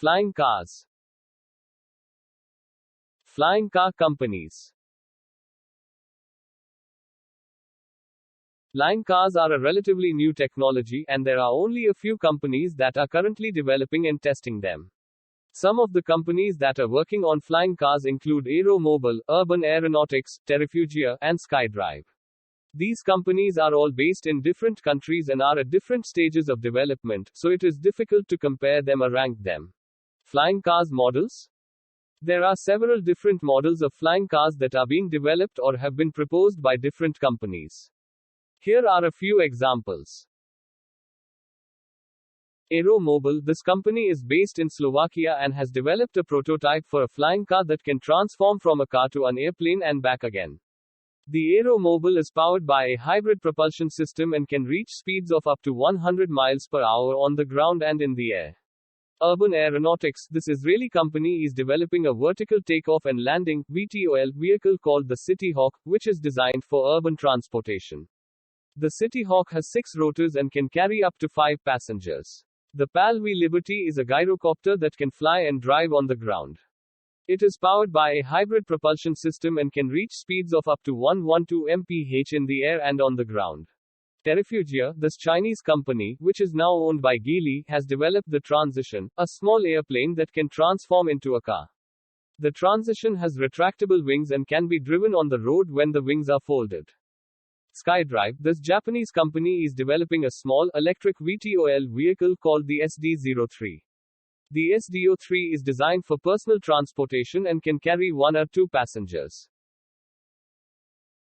Flying cars. Flying car companies. Flying cars are a relatively new technology, and there are only a few companies that are currently developing and testing them. Some of the companies that are working on flying cars include Aeromobile, Urban Aeronautics, Terrafugia, and SkyDrive. These companies are all based in different countries and are at different stages of development, so it is difficult to compare them or rank them. Flying cars models? There are several different models of flying cars that are being developed or have been proposed by different companies. Here are a few examples. Aeromobile. This company is based in Slovakia and has developed a prototype for a flying car that can transform from a car to an airplane and back again. The Aeromobile is powered by a hybrid propulsion system and can reach speeds of up to 100 miles per hour on the ground and in the air. Urban Aeronautics. This Israeli company is developing a vertical takeoff and landing (VTOL) vehicle called the City Hawk, which is designed for urban transportation. The City Hawk has 6 rotors and can carry up to 5 passengers. The PAL-V Liberty is a gyrocopter that can fly and drive on the ground. It is powered by a hybrid propulsion system and can reach speeds of up to 112 mph in the air and on the ground. Terrafugia, this Chinese company, which is now owned by Geely, has developed the Transition, a small airplane that can transform into a car. The Transition has retractable wings and can be driven on the road when the wings are folded. SkyDrive. This Japanese company is developing a small, electric VTOL vehicle called the SD-03. The SD-03 is designed for personal transportation and can carry 1 or 2 passengers.